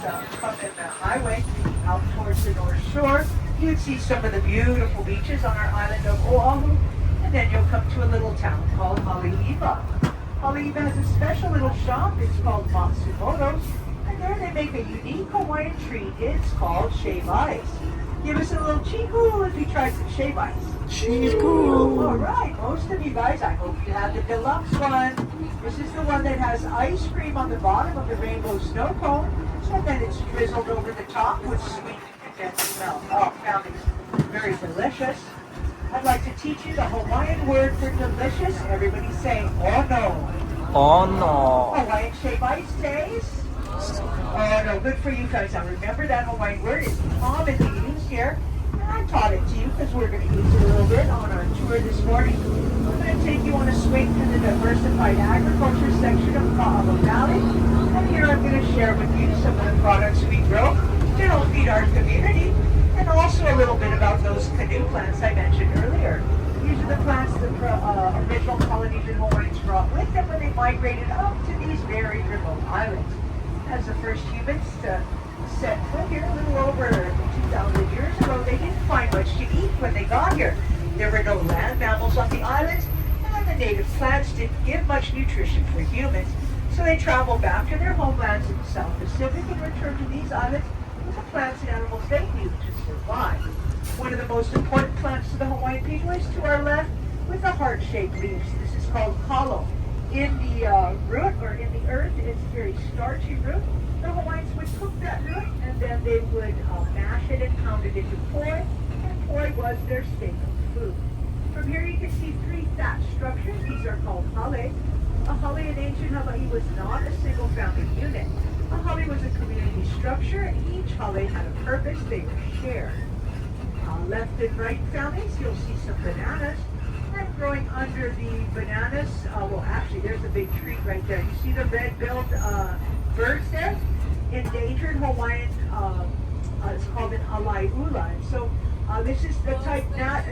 come in the highway out towards the North Shore, you'd see some of the beautiful beaches on our island of Oahu, and then you'll come to a little town called Haleiwa. Haleiwa has a special little shop. It's called Matsumoto's, and there they make a unique Hawaiian treat. It's called shave ice. Give us a little chiku if you try some shave ice. Chiku. All right, most of you guys, I hope you have the deluxe one. This is the one that has ice cream on the bottom of the rainbow snow cone, and then it's drizzled over the top with sweet condensed milk. Oh, found it very delicious. I'd like to teach you the Hawaiian word for delicious. Everybody say, oh no. Oh no. Hawaiian shave ice says? Oh no, good for you guys. Now remember that Hawaiian word is commonly used here. And I taught it to you because we're going to use it a little bit on our tour this morning. I'm going to take you on a swing through the diversified agriculture section of Kualoa Valley. And here I'm going to share with you some of the products we grow to help feed our community. And also a little bit about those canoe plants I mentioned earlier. These are the plants the original Polynesian Hawaiians brought with them when they migrated up to these very remote islands. As the first humans to set foot here a little over 2,000 years ago, they didn't find much to eat when they got here. There were no land mammals on the islands, and the native plants didn't give much nutrition for humans. So they traveled back to their homelands in the South Pacific and returned to these islands with the plants and animals they knew to survive. One of the most important plants to the Hawaiian people is to our left with the heart-shaped leaves. This is called Kualoa. In the root, or in the earth, it's a very starchy root. The Hawaiians would cook that root, and then they would mash it and pound it into poi, and poi was their staple food. From here you can see three thatched structures. These are called hale. A hale in ancient Hawaii was not a single family unit. A hale was a community structure, and each hale had a purpose. They were shared. Left and right families, you'll see some bananas. And growing under the bananas, well actually there's a big tree right there. You see the red-billed birds there? Endangered Hawaiian, it's called an alaiula. And so this is the type,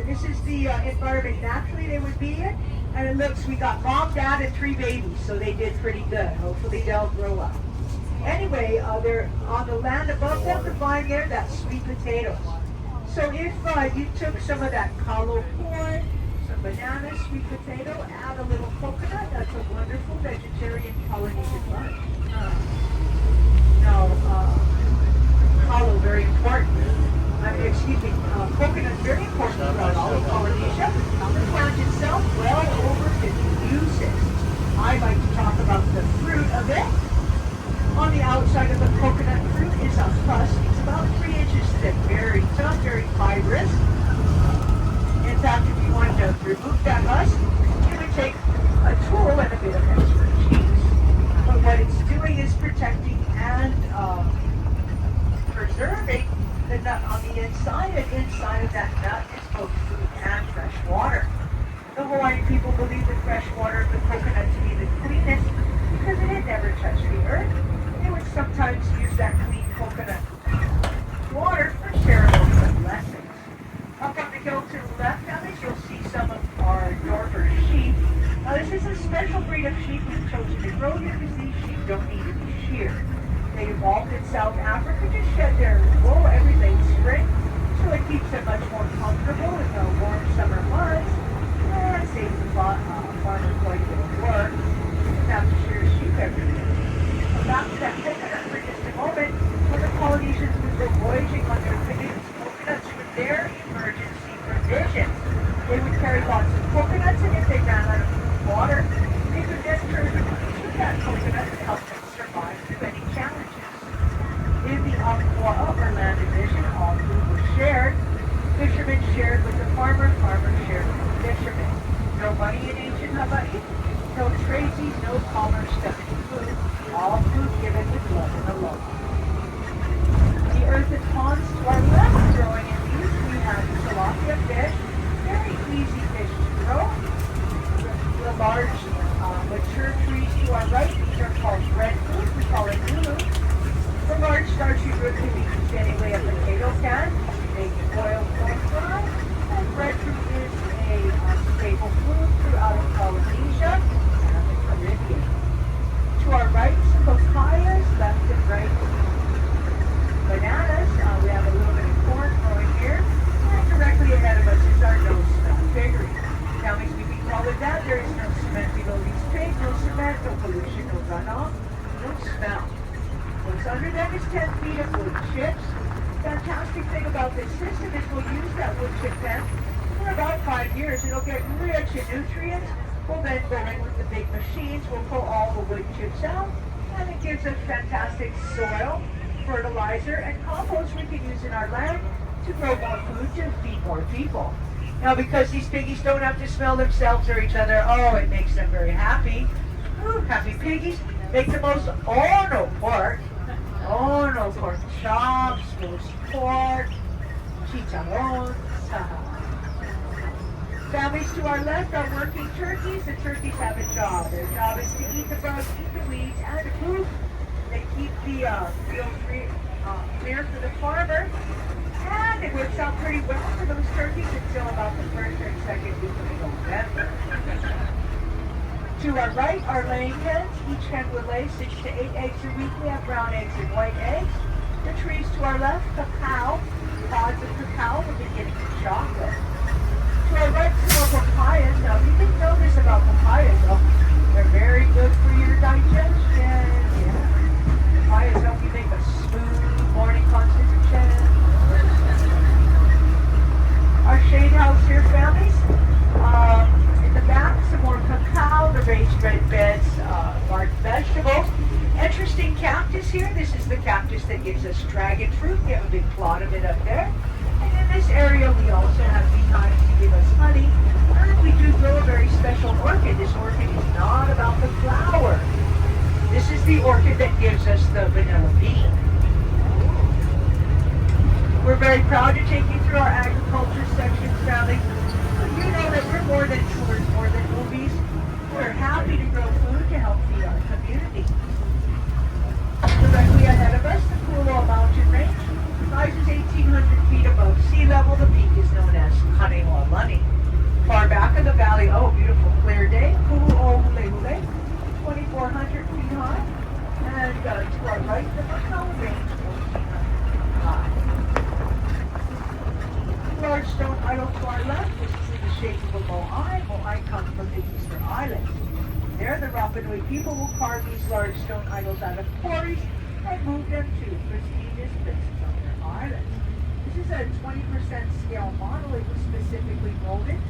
this is the environment naturally they would be in. And it looks, we got mom, dad, and 3 babies, so they did pretty good. Hopefully they'll grow up. Anyway, they're on the land above them, the vine there, that's sweet potatoes. So if you took some of that kalo corn, some banana, sweet potato, add a little coconut, that's a wonderful vegetarian Polynesian lunch. Kalo, very important. Coconut is very important throughout all of Polynesia. The plant itself, well over 50 uses. I like to talk about the fruit of it. On the outside of the coconut fruit is a husk. It's about 3 inches thick, very tough, very fibrous. In fact, if you wanted to remove that husk, you would take a tool and a bit of expertise. But what it's doing is protecting and preserving the nut on the inside, and inside of that nut is both food and fresh water. The Hawaiian people believe that fresh water of the coconut to be the cleanest because it had never touched the earth. They would sometimes use that clean coconut water for ceremonial blessings. Up on the hill to the left, families, you'll see some of our Dorper sheep. Now this is a special breed of sheep we've chosen to grow here because these sheep don't need to be sheared. They evolved in South Africa to shed their wool every late spring, so it keeps them much more comfortable in the warm summer months and saves the farmer quite a bit of work. He doesn't have to shear a sheep every day. Back to that coconut for just a moment. When the Polynesians would go voyaging on their canoes, coconuts were their emergency provisions. They would carry lots of coconuts, and if they ran out of water, they could then turn to that coconut to help them survive through any challenges. In the Kualoa or land division, all food was shared. Fishermen shared with the farmer, farmer shared with the fishermen. No money in ancient Hawaii, no tradesies, no commerce stuffing food. All food given with love and alone. The earthen ponds to our left, growing in these, we have tilapia fish. Very easy fish to grow. The large mature trees to our right, these are called breadfruit. We call it lulu. The large starchy root can be used any way a potato can. Make boiled corn fry. And breadfruit is a staple food throughout Polynesia and the Caribbean. To our right, some papayas, left and right. tanks. Under them is 10 feet of wood chips. Fantastic thing about this system is we'll use that wood chip pen for about 5 years. It'll get rich in nutrients. We'll then go in with the big machines. We'll pull all the wood chips out, and it gives us fantastic soil, fertilizer, and compost we can use in our land to grow more food to feed more people. Now, because these piggies don't have to smell themselves or each other, oh, it makes them very happy. Ooh, happy piggies make the most pork chops, roast pork, chicharrones. Families to our left are working turkeys. The turkeys have a job. Their job is to eat the bugs, eat the weeds, and to poop. They keep the field clear for the farmer. And it works out pretty well for those turkeys until about the first or second week of November. To our right are laying hens. Each hen will lay 6 to 8 eggs a week. We have brown eggs and white eggs. The trees to our left, cacao. Pods of cacao will be getting chocolate. To our right, some more papayas. Now, you didn't know this about papayas, though. They're very good for your digestion. Yeah. Papayas help you make a smooth morning constitution. Our shade house here, families. In the back, some more cacao, the raised red beds, garden vegetables. Interesting cactus here. This is the cactus that gives us dragon fruit. We have a big plot of it up there. And in this area, we also have beehives to give us honey. And we do grow a very special orchid. This orchid is not about the flower. This is the orchid that gives us the vanilla bean. We're very proud to take you through our agriculture section, family. You know that we're more than tours, more than movies. We're happy to grow food to help feed our community. Directly ahead of us, the Kualoa mountain range rises 1,800 feet above sea level. The peak is known as Kualoa. Far back in the valley, oh, beautiful clear day, Oahu, 2,400 feet high. And to our right, the Macau range, 1,400 feet high. Large stone idol to our left, which is in the shape of a moai. Moai come from the Easter Islands. There, the Rapa Nui people will carve these large stone idols out of quarries and move them to prestigious places on their islands. This is a 20% scale model. It was specifically molded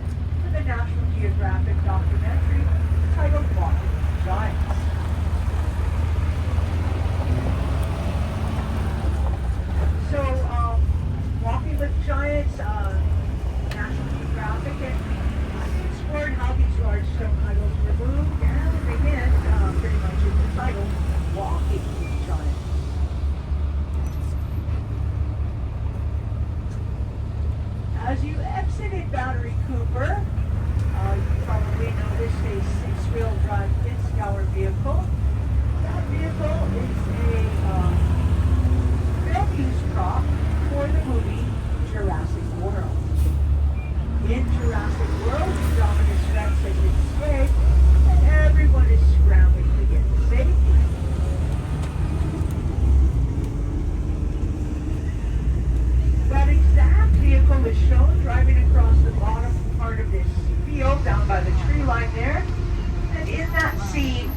for the National Geographic documentary titled Walking with Giants. So, Walking with Giants, National Geographic, and explored how these large stone idols were moved, and they hint pretty much in the title, Walking with Giants. As you exited Battery Cooper, you probably noticed a 6-wheel drive pit-scour vehicle. That vehicle is a film use prop for the movie Jurassic World. In Jurassic World, the Dominus Rex has escaped, and everyone is scrambling to get to safety. That exact vehicle is shown driving across the bottom part of this field down by the tree line there, and in that scene,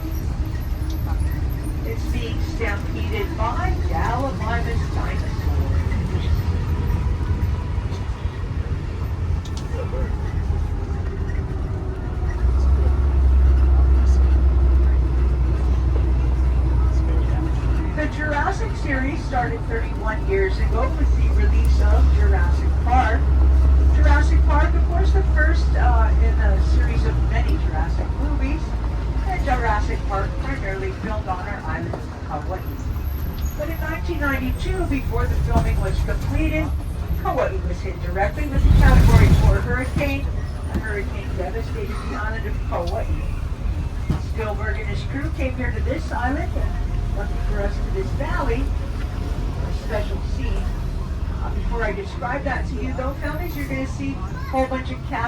it's being stampeded by Gallimimus dinosaurs. The Jurassic series started 31 years ago with the release of Jurassic Park. Jurassic Park, of course, the first in a series of many Jurassic movies, and Jurassic Park primarily filmed on our island of Kauai. But in 1992, before the filming was completed, Kauai was hit directly with a Category 4 hurricane. A hurricane devastated the island of Kauai. Spielberg and his crew came here to this island, and lucky for us to this valley, a special scene. Before I describe that to you, though, families, you're going to see a whole bunch of cattle.